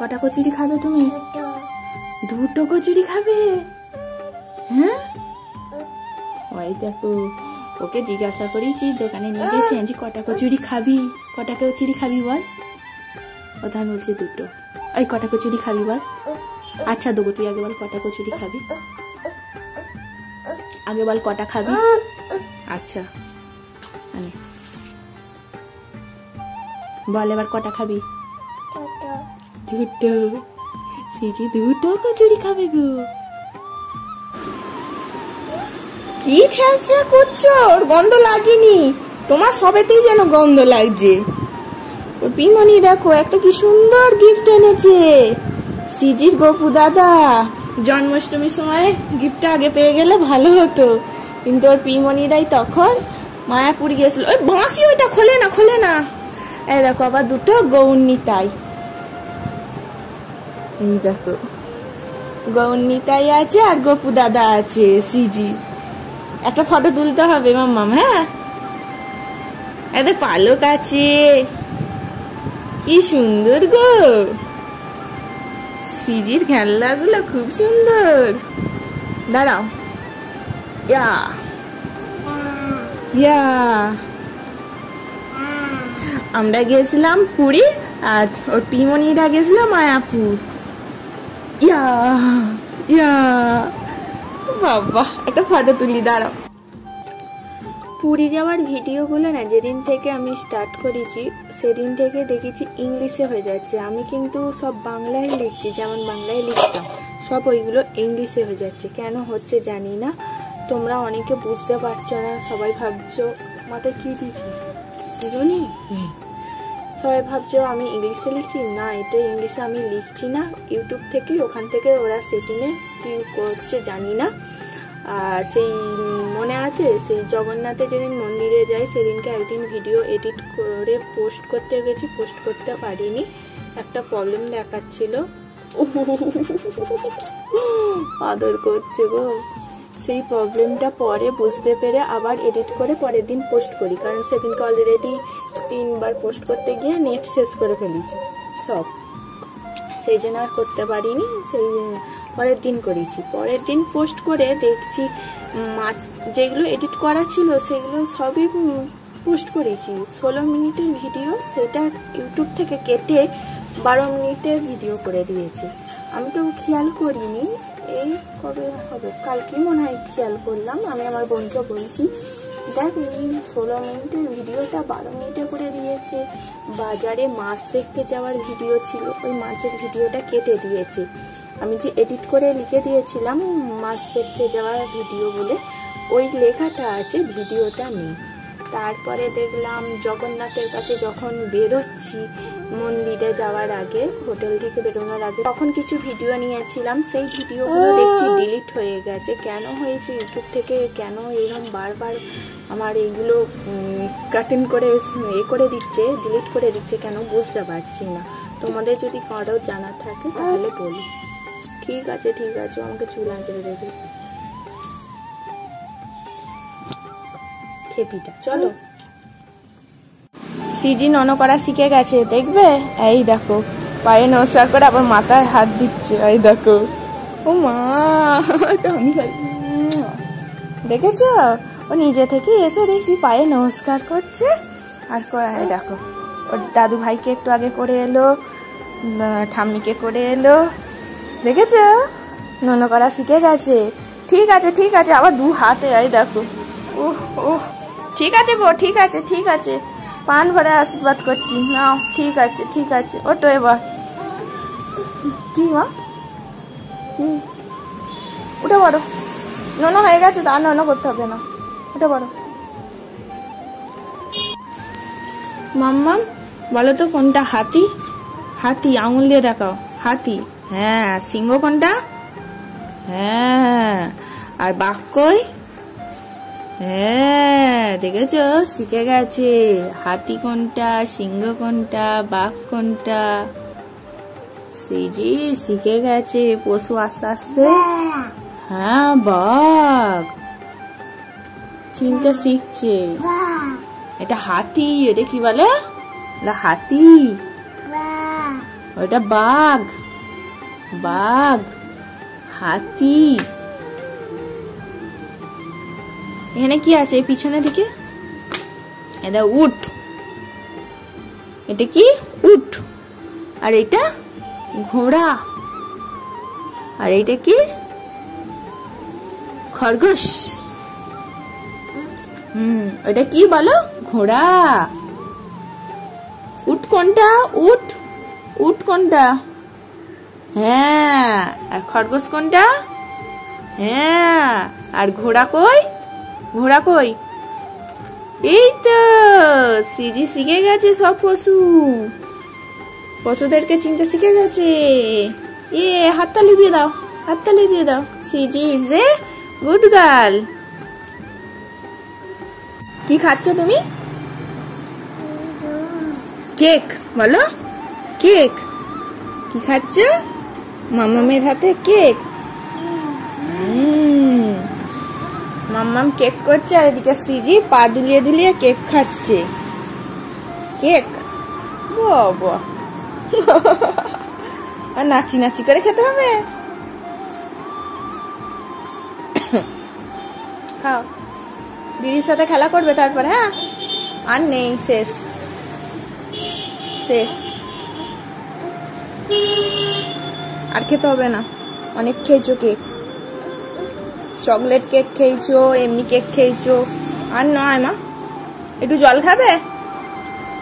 কটা কচুরি খাবে তুমি? দুটো কচুরি খাবে? হ্যাঁ, ওই দেখো, ওকে জিজ্ঞাসা করেছি, দোকানে নিয়ে গেছি, আনছি কটা কচুরি খাবি, কটা কচুরি খাবি বল। ও তার বলছে দুটো। ওই কটা কচুরি খাবি বল। আচ্ছা দেবো, তুই আগে বল কটা কচুরি খাবি, আগে বল কটা খাবি। আচ্ছা বল এবার কটা খাবি। দুটো। সিজি দুটো কচুরি খাবে গো। কি ছ্যাঁচা করছো? ওর গন্ধ লাগেনি, তোমার সবেতেই যেন গন্ধ লাগছে। ওর পিমনি দেখো একটা কি সুন্দর গিফট এনেছে, সিজির গপু দাদা। জন্মাষ্টমীর সময় গিফটটা আগে পেয়ে গেলে ভালো হতো, কিন্তু ওর পিমনিরাই তখন মায়াপুর গিয়েছিল। ওই বাঁশি ওইটা খোলে না, খোলে না। এই দেখো আবার দুটো গৌরনীতাই, এই দেখো গৌরনীতাই আছে আর গপু দাদা আছে। সিজি একটা ফটো তুলতে হবে মাম্মাম। হ্যাঁ, এদের পালক আছে, কি সুন্দর গো। সিজির খেলনাগুলো খুব সুন্দর। দাঁড়াও, ইয়া ইয়া আমরা গেছিলাম পুরী আর ওর পিমনিরা গেছিল মায়াপুর। ইয়া ইয়া বাবা, একটা ফটো তুলি, দাঁড়াও। পুরী যাওয়ার ভিডিওগুলো না যেদিন থেকে আমি স্টার্ট করেছি সেদিন থেকে দেখেছি ইংলিশে হয়ে যাচ্ছে। আমি কিন্তু সব বাংলায় লিখছি, যেমন বাংলায় লিখতাম, সব ওইগুলো ইংলিশে হয়ে যাচ্ছে। কেন হচ্ছে জানি না, তোমরা অনেকে বুঝতে পারছো না। সবাই ভাবছো মাথায় কি দিচ্ছিস চিরুনি, সবাই ভাবছো আমি ইংলিশে লিখছি। না, এটা ইংলিশে আমি লিখছি না, ইউটিউব থেকে, ওখান থেকে ওরা সেটিংয়ে কি করছে জানি না। আর সেই মনে আছে সেই জগন্নাথে যেদিন মন্দিরে যাই সেদিনকে একদিন ভিডিও এডিট করে পোস্ট করতে গেছি, পোস্ট করতে পারিনি, একটা প্রবলেম দেখাচ্ছিল। আদর করছে গো। সেই প্রবলেমটা পরে বুঝতে পেরে আবার এডিট করে পরের দিন পোস্ট করি, কারণ সেদিনকে অলরেডি 3 বার পোস্ট করতে গিয়ে নেট শেষ করে ফেলেছি সব, সেই জন্য আর করতে পারিনি। সেই পরের দিন করেছি, পরের দিন পোস্ট করে দেখছি যেগুলো এডিট করা ছিল সেগুলো সবই পোস্ট করেছি। 16 মিনিটের ভিডিও, সেটা ইউটিউব থেকে কেটে 12 মিনিটের ভিডিও করে দিয়েছি। আমি তো খেয়াল করিনি, এই কবে হবে, কালকে মনে হয় খেয়াল করলাম। আমি আমার বোনকে বলছি, দেখ এই 16 মিনিটের ভিডিওটা 12 মিনিটে করে দিয়েছে। বাজারে মাছ দেখতে যাওয়ার ভিডিও ছিল, ওই মাছের ভিডিওটা কেটে দিয়েছে। আমি যে এডিট করে লিখে দিয়েছিলাম মাছ দেখতে যাওয়ার ভিডিও বলে, ওই লেখাটা আছে, ভিডিওটা নেই। তারপরে দেখলাম জগন্নাথের কাছে যখন বেরোচ্ছি মন্দিরে যাওয়ার আগে, হোটেল থেকে বেরোনোর আগে, তখন কিছু ভিডিও নিয়েছিলাম, সেই ভিডিওগুলো দেখছি ডিলিট হয়ে গেছে। কেন হয়েছে, ইউটিউব থেকে কেন এরকম বারবার আমার এইগুলো কাটিং করে করে দিচ্ছে, ডিলিট করে দিচ্ছে, কেন বুঝতে পারছি না। তোমাদের যদি কারো জানা থাকে তাহলে বলি। ঠিক আছে ঠিক আছে, আমাকে চুল আঁচড়ে দেবে খেপিটা। চলো, সিজি নন করা শিখে গেছে, দেখবে। এই দেখো পায়ে নমস্কার করে আবার মাথায় হাত দিচ্ছে, এই দেখো। ও মা, দেখেছ, ও নিজে থেকে এসে দেখছি পায়ে নমস্কার করছে। আর এই দেখো ওর দাদু ভাইকে একটু আগে করে এলো, ঠাম্মিকে করে এলো, দেখেছ, নন করা শিখে গেছে। ঠিক আছে ঠিক আছে, আবার 2 হাতে, এই দেখো। ও ও ঠিক আছে গো, ঠিক আছে ঠিক আছে, পান ভরে আশীর্বাদ করছি, নাও। ঠিক আছে ঠিক আছে, ওটো এবার। কি মা, কি, উঠে পড়ো, নন হয়ে গেছে, তা নন করতে হবে না, উঠে পড়ো। মাম্মাম বলো তো কোনটা হাতি? হাতি, আঙুল দিয়ে দেখাও, হাতি। হ্যাঁ, সিংহ কোনটা? হ্যাঁ, আর বাঘ কই? হ্যাঁ, দেখেছ, শিখে গেছে। হাতি কোনটা, সিংহ কোনটা, বাঘ কোনটা, সিজি শিখে গেছে পশু আস্তে আস্তে। হ্যাঁ, বাঘ চিনতে শিখছে। এটা হাতি, এটা কি বলে? হাতি। ও ওটা বাঘ, বাঘ, হাতি। এখানে কি আছে পিছনের দিকে? এটা উট। এটা কি? উট। আর এটা ঘোড়া। আর এটা কি? খরগোশ। ওটা কি বলো? ঘোড়া। উট কোনটা? উট, উট কোনটা? হ্যাঁ। আর খরগোশ কোনটা? হ্যাঁ। আর ঘোড়া কই? ঘোড়া কই? এই তো শ্রীজি শিখে গেছে সব পশু, পশুদেরকে চিনতে শিখে গেছে। হাততালি দিয়ে দাও, হাততালি দিয়ে দাও। Shreeji is a good girl. কি খাচ্ছ তুমি? কেক বলো, কেক। কি খাচ্ছ? মামামের হাতে কেক। মাম্মাম কেক করছে, আর এদিকে শ্রীজি পা দুলিয়ে দুলিয়ে কেক খাচ্ছে। কেক বাবা, আর নাচি নাচি করে খেতে হবে। খাও, দিদির সাথে খেলা করবে তারপর। হ্যাঁ, আর নেই, শেষ শেষ, আর খেতে হবে না। অনেক খেয়েছো কেক, চকলেট কেক খেয়েছো, এমনি কেক খেয়েছো, আর নয় মা। একটু জল খাবে?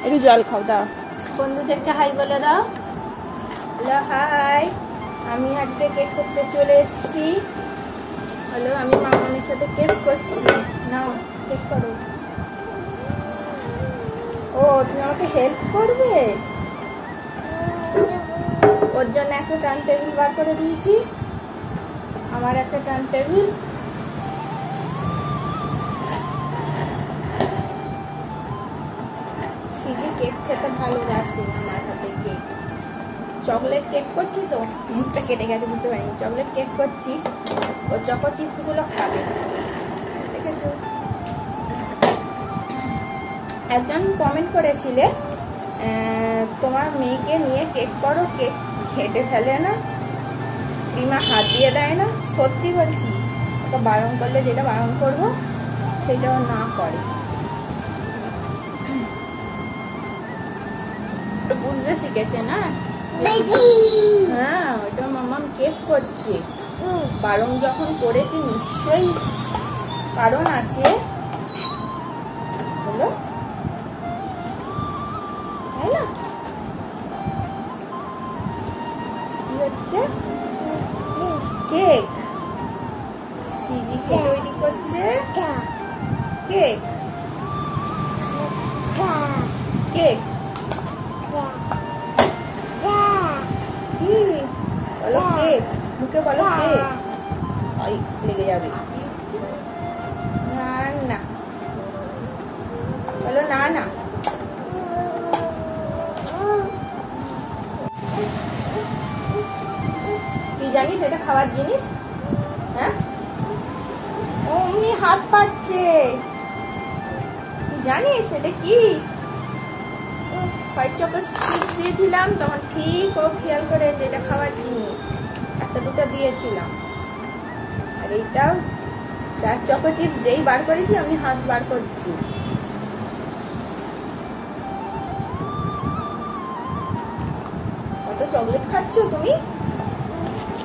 একটু জল খাও। দাও বন্ধুদেরকে হাই বলে দাও। Hello, hi. আমি আজকে কেক করতে চলে এসেছি। হ্যালো, আমি মামামের সাথে কেক করছি। নাও কেক করো। ও, তুমি আমাকে হেল্প করবে? ওর জন্য একটা টার্ন টেবিল বার করে দিয়েছি। আমার একটা টার্ন টেবিল। সিজি কেক খেতে ভালোবাসে। আমার হাতে কেক, চকলেট কেক করছি তো, মুখটা কেটে গেছে বুঝতে পারিনি। চকলেট কেক করছি, ও চকো চিপস গুলো খাবে। দেখেছো? একজন কমেন্ট করেছিলে তোমার মেয়েকে নিয়ে কেক করো, কেক খেটে ফেলে না, রিমা হাত দিয়ে দেয় না। সত্যি বলছি, ওকে বারণ করলে যেটা বারণ করবো সেটাও না করে। বুঝতে শিখেছে না? হ্যাঁ, ওটা মামাম কেক করছে। বারণ যখন করেছি নিশ্চয়ই কারণ আছে। বলো, তাই না? কি হচ্ছে? কেক। সিজি কে তৈরি করছে কেক। কেক কি বলো? কেক মুখে বলো। কেক লেগে যাবে। না না বলো, না না। তুই জানিস এটা খাওয়ার জিনিস? হ্যাঁ, অমনি হাত পাচ্ছে। তুই জানিস এটা কি? হোয়াইট চকো চিপস দিয়েছিলাম তখন, ঠিক ও খেয়াল করেছে এটা খাওয়ার জিনিস। একটা দুটো দিয়েছিলাম। আর এইটাও ডার্ক চকো চিপস যেই বার করেছি আমি হাত বার করছি। কত চকলেট খাচ্ছ তুমি?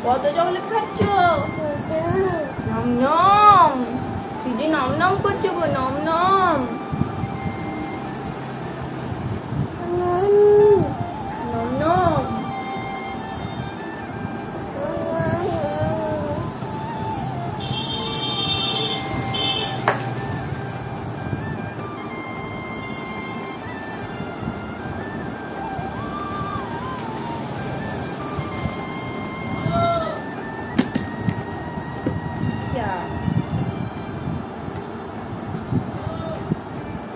কত চকলেট খাচ্ছ? নম নম। সিজি নম নম করছো গো, নম নম। নম নম।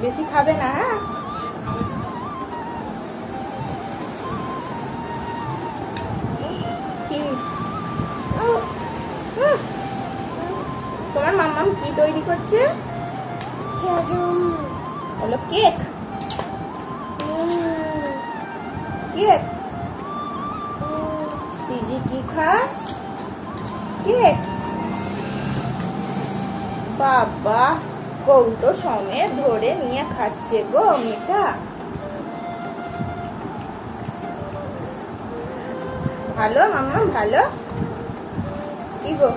বেশি খাবে না। হ্যাঁ, কি তোমার মাম্মাম কি তৈরি করছে? বলো কেক। কেক সিজি কি খায়? কেক। বাবা, কৌটো সমেত ধরে নিয়ে খাচ্ছে গো মেয়েটা। ভালো মাম্মা, ভালো। কি গো,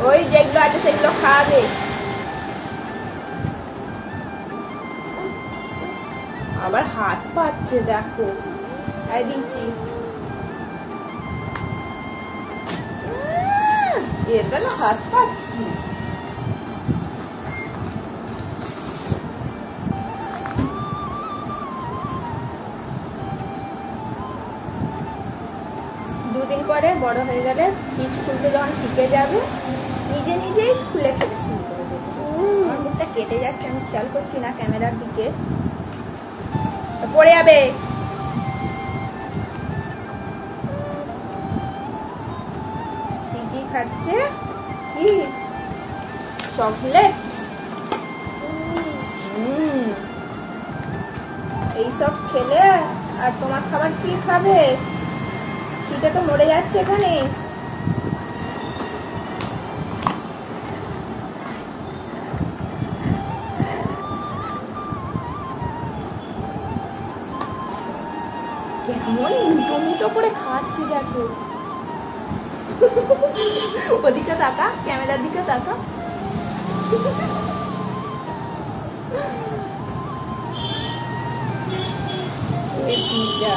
ওই যেগুলো আছে সেগুলো খাওয়াবে। আবার হাত পাচ্ছে দেখো। এই দিচ্ছি। এর বেলা হাত পাচ্ছি। দুদিন পরে বড় হয়ে গেলে পিচ খুলতে যখন শিখে যাবে নিজে নিজেই খুলে খেতে শুরু করে দেবে। আমার মুখটা কেটে যাচ্ছে, আমি খেয়াল করছি না ক্যামেরার দিকে, পড়ে যাবে। সিজি খাচ্ছে কি? চকলেট। এইসব খেলে আর তোমার খাবার কি খাবে? শীতে তো মরে যাচ্ছে এখানে। কেমন মুটো মুটো করে খাচ্ছে দেখো। ওদিকে তাকা, ক্যামেরার দিকে তাকা। পিজ্জা।